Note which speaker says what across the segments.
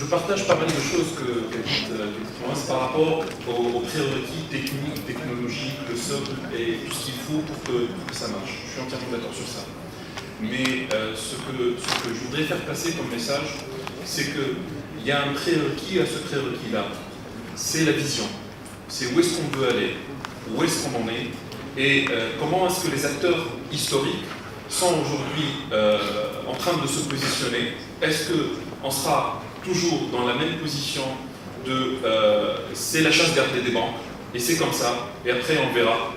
Speaker 1: partage pas mal de choses que dit Thomas par rapport aux prérequis techniques, technologiques, le socle et tout ce qu'il faut pour que ça marche. Je suis entièrement d'accord sur ça. Mais ce que je voudrais faire passer comme message, c'est qu'il y a un prérequis à ce prérequis-là. C'est la vision. C'est où est-ce qu'on veut aller, où est-ce qu'on en est, et comment est-ce que les acteurs historiques sont aujourd'hui en train de se positionner. Est-ce qu'on sera toujours dans la même position de c'est la chasse gardée des banques, et c'est comme ça, et après on verra.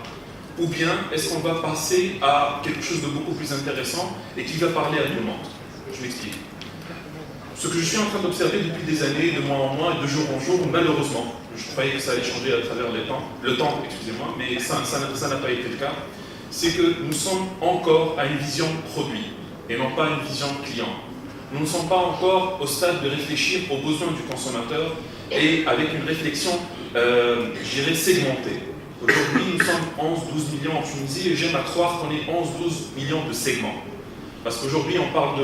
Speaker 1: Ou bien est-ce qu'on va passer à quelque chose de beaucoup plus intéressant et qui va parler à tout le monde? Je m'explique. Ce que je suis en train d'observer depuis des années, de mois en mois et de jour en jour, malheureusement, je croyais que ça allait changer à travers le temps, excusez-moi, mais ça n'a pas été le cas, c'est que nous sommes encore à une vision produit et non pas une vision client. Nous ne sommes pas encore au stade de réfléchir aux besoins du consommateur et avec une réflexion, je dirais, segmentée. Aujourd'hui, nous sommes 11-12 millions en Tunisie et j'aime à croire qu'on est 11-12 millions de segments. Parce qu'aujourd'hui, on parle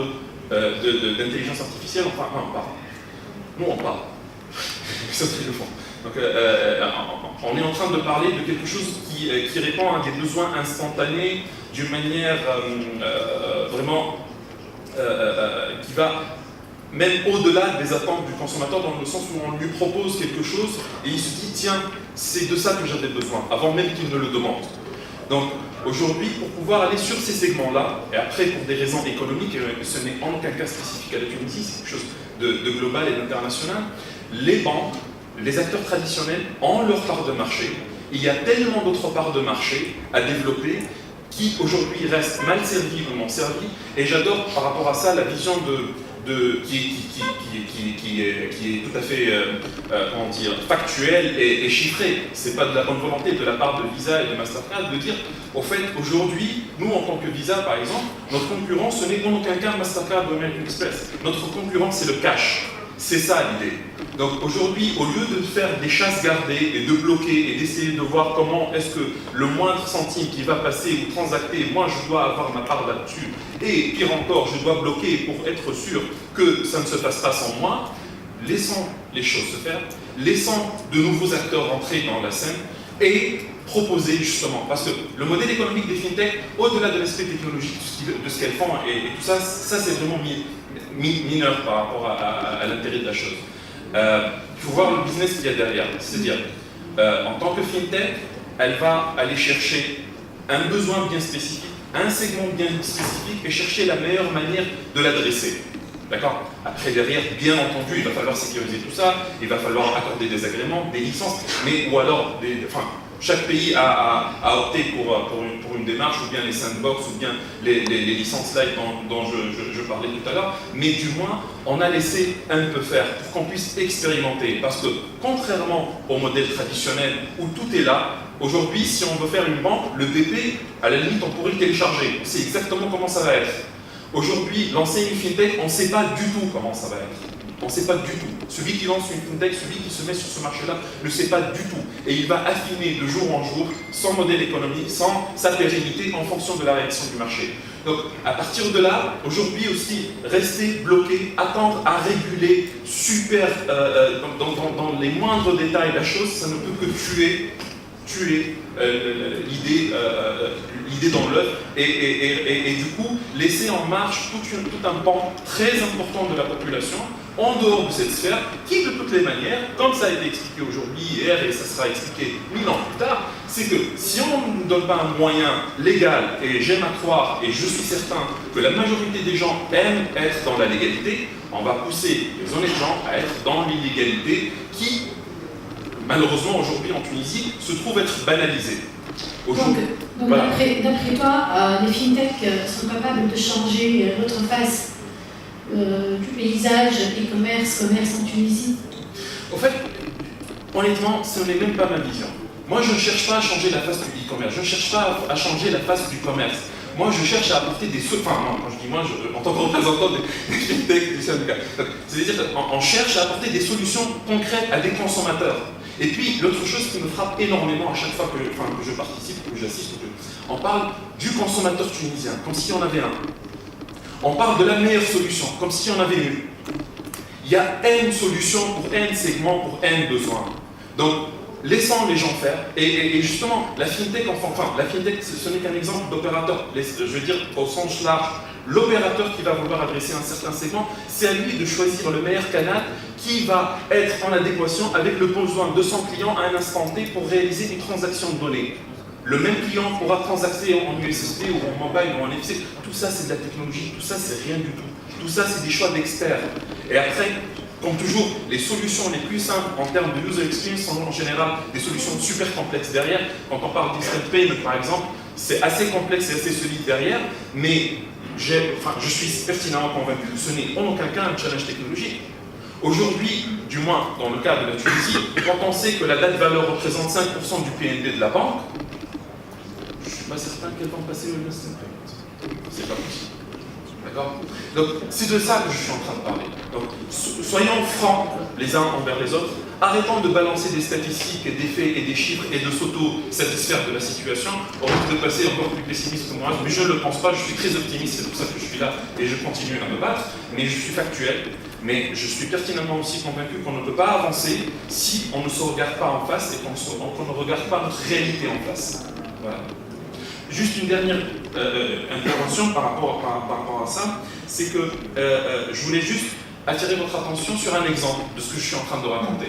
Speaker 1: d'intelligence artificielle, enfin, on parle. Nous, on parle. C'est très le fond. Donc, on est en train de parler de quelque chose qui répond à des besoins instantanés d'une manière vraiment qui va même au-delà des attentes du consommateur, dans le sens où on lui propose quelque chose et il se dit tiens, c'est de ça que j'avais besoin, avant même qu'il ne le demande. Donc aujourd'hui, pour pouvoir aller sur ces segments-là, et après pour des raisons économiques, et ce n'est en aucun cas spécifique à la Tunisie, c'est quelque chose de global et d'international, les banques, les acteurs traditionnels ont leur part de marché. Il y a tellement d'autres parts de marché à développer qui aujourd'hui restent mal servies ou non servies, et j'adore par rapport à ça la vision qui est tout à fait comment dire, factuelle et chiffrée. C'est pas de la bonne volonté de la part de Visa et de Mastercard de dire au fait aujourd'hui, nous en tant que Visa par exemple, notre concurrent ce n'est en aucun cas Mastercard ou American Express. Notre concurrent c'est le cash. C'est ça l'idée. Donc aujourd'hui, au lieu de faire des chasses gardées et de bloquer et d'essayer de voir comment est-ce que le moindre centime qui va passer ou transacter, moi je dois avoir ma part là-dessus, et pire encore, je dois bloquer pour être sûr que ça ne se passe pas sans moi, laissons les choses se faire, laissons de nouveaux acteurs entrer dans la scène et proposer justement, parce que le modèle économique des fintech, au-delà de l'aspect technologique de ce qu'elles font et tout ça, c'est vraiment mineur par rapport à l'intérêt de la chose. Il faut voir le business qu'il y a derrière, c'est-à-dire en tant que fintech, elle va aller chercher un besoin bien spécifique, un segment bien spécifique et chercher la meilleure manière de l'adresser. D'accord? Après, derrière, bien entendu, il va falloir sécuriser tout ça, il va falloir accorder des agréments, des licences, mais ou alors, chaque pays a opté pour une démarche, ou bien les sandbox, ou bien les licences light dont je parlais tout à l'heure, mais du moins, on a laissé un peu faire pour qu'on puisse expérimenter. Parce que, contrairement au modèle traditionnel où tout est là, aujourd'hui, si on veut faire une banque, le BP, à la limite, on pourrait le télécharger. On sait exactement comment ça va être. Aujourd'hui, lancer une fintech, on ne sait pas du tout comment ça va être. On ne sait pas du tout. Celui qui lance une fintech, celui qui se met sur ce marché-là, ne sait pas du tout. Et il va affiner de jour en jour son modèle économique, sa pérennité en fonction de la réaction du marché. Donc, à partir de là, aujourd'hui aussi, rester bloqué, attendre à réguler super dans les moindres détails la chose, ça ne peut que tuer l'idée dans l'œuf et du coup laisser en marche tout un pan très important de la population en dehors de cette sphère qui de toutes les manières, comme ça a été expliqué aujourd'hui, hier et ça sera expliqué 1000 ans plus tard, c'est que si on ne nous donne pas un moyen légal, et j'aime à croire et je suis certain que la majorité des gens aiment être dans la légalité, on va pousser les honnêtes gens à être dans l'illégalité qui malheureusement, aujourd'hui, en Tunisie, se trouve être banalisé.
Speaker 2: Donc
Speaker 1: voilà.
Speaker 2: D'après toi, les fintech sont capables de changer l'autre face du paysage e-commerce, commerce en Tunisie?
Speaker 1: En fait, honnêtement, ce n'est même pas ma vision. Moi, je ne cherche pas à changer la face du e-commerce, je ne cherche pas à changer la face du commerce. Moi, je cherche à apporter des solutions. Enfin, quand je dis moi, en tant que représentant des fintech, des syndicats, c'est-à-dire qu'on cherche à apporter des solutions concrètes à des consommateurs. Et puis, l'autre chose qui me frappe énormément à chaque fois que je participe, que j'assiste, on parle du consommateur tunisien, comme si on avait un. On parle de la meilleure solution, comme si on avait une. il y a N solutions pour N segments, pour N besoins. Donc, laissons les gens faire. Et justement, la FinTech, la FinTech, ce n'est qu'un exemple d'opérateur. Je veux dire, au sens large, l'opérateur qui va vouloir adresser un certain segment, c'est à lui de choisir le meilleur canal qui va être en adéquation avec le besoin de son client à un instant T pour réaliser une transaction de données. Le même client pourra transacter en USSD ou en mobile ou en NFC. Tout ça, c'est de la technologie. Tout ça, c'est rien du tout. Tout ça, c'est des choix d'experts. Et après, comme toujours, les solutions les plus simples en termes de user experience sont en général des solutions super complexes derrière. Quand on parle d'instant payment, par exemple, c'est assez complexe et assez solide derrière, mais je suis pertinemment convaincu que ce n'est en aucun cas un challenge technologique. Aujourd'hui, du moins dans le cas de la Tunisie, quand on sait que la date valeur représente 5% du PNB de la banque, je ne suis pas certain qu'elle va passer au instant payment. C'est pas possible. D'accord ? Donc, c'est de ça que je suis en train de parler. Donc, soyons francs les uns envers les autres. Arrêtons de balancer des statistiques et des faits et des chiffres et de s'auto-satisfaire de la situation. On risque de passer encore plus pessimiste que moi, mais je ne le pense pas, je suis très optimiste, c'est pour ça que je suis là et je continue à me battre. Mais je suis factuel, mais je suis pertinemment aussi convaincu qu'on ne peut pas avancer si on ne se regarde pas en face et qu'on ne regarde pas notre réalité en face. Voilà. Juste une dernière intervention par rapport à ça, c'est que je voulais juste attirer votre attention sur un exemple de ce que je suis en train de raconter.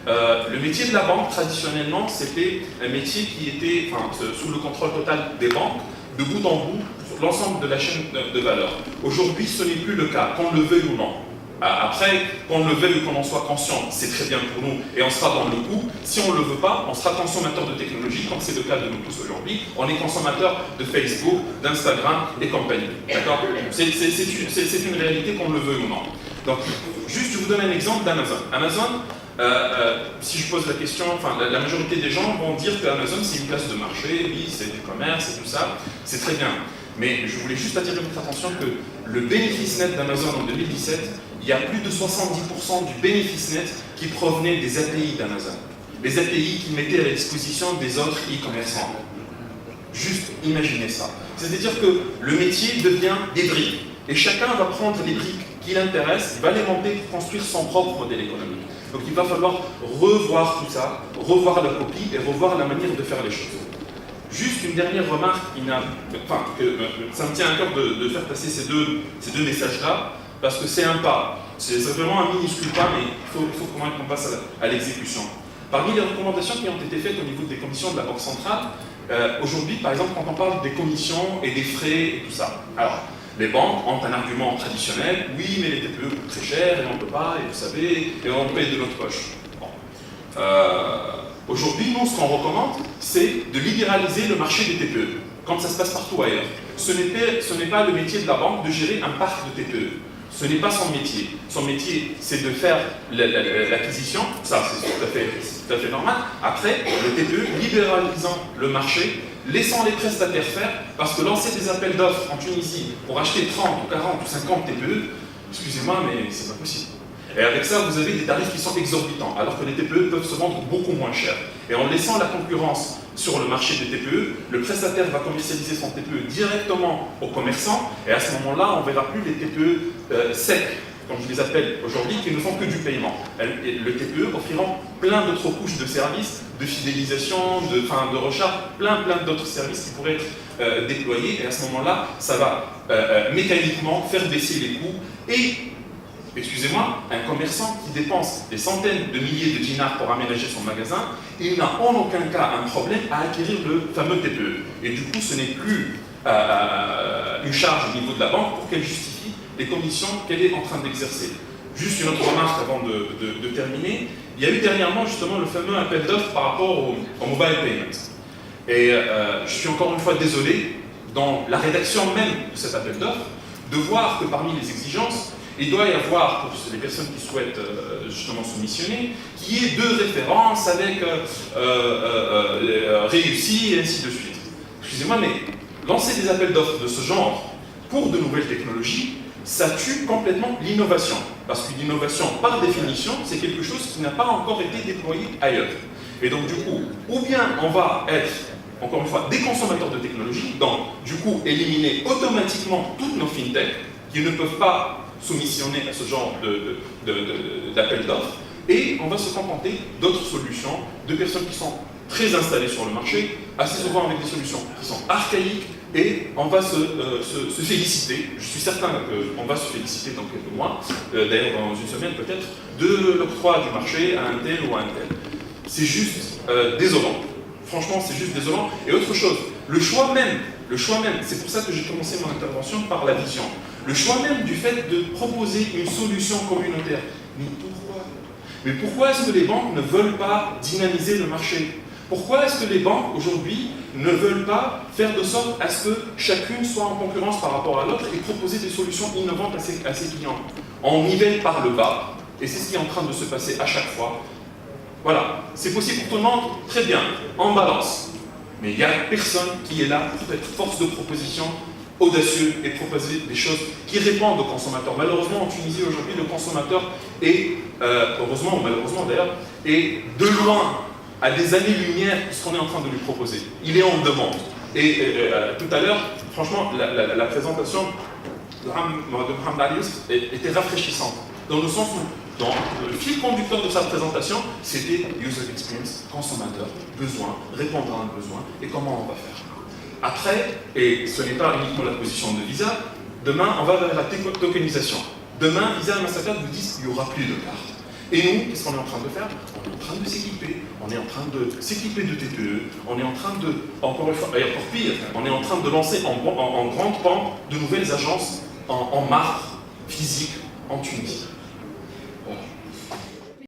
Speaker 1: Le métier de la banque, traditionnellement, c'était un métier qui était sous le contrôle total des banques, de bout en bout, sur l'ensemble de la chaîne de valeur. Aujourd'hui, ce n'est plus le cas, qu'on le veuille ou non. Après, qu'on le veuille ou qu'on en soit conscient, c'est très bien pour nous et on sera dans le coup. Si on ne le veut pas, on sera consommateur de technologie, comme c'est le cas de nous tous aujourd'hui. On est consommateur de Facebook, d'Instagram et compagnie. D'accord ? C'est une réalité qu'on le veuille ou non. Donc, juste, je vous donne un exemple d'Amazon. Amazon, si je pose la question, la majorité des gens vont dire que Amazon c'est une place de marché, oui, c'est du commerce, c'est tout ça, c'est très bien. Mais je voulais juste attirer votre attention que le bénéfice net d'Amazon en 2017, il y a plus de 70% du bénéfice net qui provenait des API d'Amazon. Les API qui mettaient à la disposition des autres e-commerçants. Juste imaginez ça. C'est-à-dire que le métier devient des briques. Et chacun va prendre les briques qui l'intéressent, va les monter pour construire son propre modèle économique. Donc il va falloir revoir tout ça, revoir la copie et revoir la manière de faire les choses. Juste une dernière remarque, ça me tient à cœur de faire passer ces deux messages-là, parce que c'est un pas. C'est vraiment un minuscule pas, mais il faut quand même qu'on passe à l'exécution. Parmi les recommandations qui ont été faites au niveau des commissions de la Banque centrale, aujourd'hui, par exemple, quand on parle des commissions et des frais et tout ça, alors, les banques ont un argument traditionnel, oui, mais les TPE coûtent très cher et on ne peut pas, et vous savez, et on paye de notre poche. Bon. Aujourd'hui, nous, ce qu'on recommande, c'est de libéraliser le marché des TPE, comme ça se passe partout ailleurs. Ce n'est pas le métier de la banque de gérer un parc de TPE. Ce n'est pas son métier. Son métier, c'est de faire l'acquisition, ça c'est tout à fait normal. Après, le TPE, libéralisant le marché, laissant les prestataires faire, parce que lancer des appels d'offres en Tunisie pour acheter 30 ou 40 ou 50 TPE, excusez-moi, mais c'est pas possible. Et avec ça, vous avez des tarifs qui sont exorbitants, alors que les TPE peuvent se vendre beaucoup moins cher. Et en laissant la concurrence sur le marché des TPE, le prestataire va commercialiser son TPE directement aux commerçants, et à ce moment-là, on ne verra plus les TPE secs, comme je les appelle aujourd'hui, qui ne font que du paiement. Le TPE offriront plein d'autres couches de services, de fidélisation, de recharge, plein d'autres services qui pourraient être déployés, et à ce moment-là, ça va mécaniquement faire baisser les coûts, et excusez-moi, un commerçant qui dépense des centaines de milliers de dinars pour aménager son magasin, il n'a en aucun cas un problème à acquérir le fameux TPE. Et du coup, ce n'est plus une charge au niveau de la banque pour qu'elle justifie les commissions qu'elle est en train d'exercer. Juste une autre remarque avant de terminer. Il y a eu dernièrement justement le fameux appel d'offres par rapport au mobile payment. Et je suis encore une fois désolé, dans la rédaction même de cet appel d'offres, de voir que parmi les exigences, il doit y avoir, pour les personnes qui souhaitent justement soumissionner, qu'il y ait 2 références avec réussi et ainsi de suite. Excusez-moi, mais lancer des appels d'offres de ce genre pour de nouvelles technologies, ça tue complètement l'innovation. Parce qu'une innovation, par définition, c'est quelque chose qui n'a pas encore été déployé ailleurs. Et donc du coup, ou bien on va être, encore une fois, des consommateurs de technologie, donc du coup éliminer automatiquement toutes nos fintechs qui ne peuvent pas soumissionner à ce genre d'appel d'offres, et on va se contenter d'autres solutions, de personnes qui sont très installées sur le marché, assez souvent avec des solutions qui sont archaïques, et on va se féliciter, je suis certain qu'on va se féliciter dans quelques mois, d'ailleurs dans une semaine peut-être, de l'octroi du marché à un tel ou à un tel. C'est juste désolant. Franchement, c'est juste désolant. Et autre chose, le choix même, c'est pour ça que j'ai commencé mon intervention par la vision. Le choix même du fait de proposer une solution communautaire. Mais pourquoi ? Mais pourquoi est-ce que les banques ne veulent pas dynamiser le marché ? Pourquoi est-ce que les banques aujourd'hui ne veulent pas faire de sorte à ce que chacune soit en concurrence par rapport à l'autre et proposer des solutions innovantes à ses clients ? On nivelle par le bas, et c'est ce qui est en train de se passer à chaque fois. Voilà, c'est possible pour tout le monde, très bien, en balance. Mais il n'y a personne qui est là pour être force de proposition, audacieux et proposer des choses qui répondent aux consommateurs. Malheureusement, en Tunisie aujourd'hui, le consommateur est, heureusement ou malheureusement d'ailleurs, est de loin, à des années-lumière de ce qu'on est en train de lui proposer. Il est en demande. Et tout à l'heure, franchement, la présentation de Mohamed Alius était rafraîchissante, dans le sens où, dans le fil conducteur de sa présentation, c'était user experience, consommateur, besoin, répondre à un besoin, et comment on va faire. Après, et ce n'est pas uniquement la position de Visa, demain, on va vers la tokenisation. Demain, Visa et Mastercard vous disent qu'il n'y aura plus de cartes. Et nous, qu'est-ce qu'on est en train de faire ? On est en train de s'équiper, on est en train de s'équiper de TPE, on est en train de, encore une fois, et encore pire, on est en train de lancer en grande pente de nouvelles agences en marbre physique en Tunisie.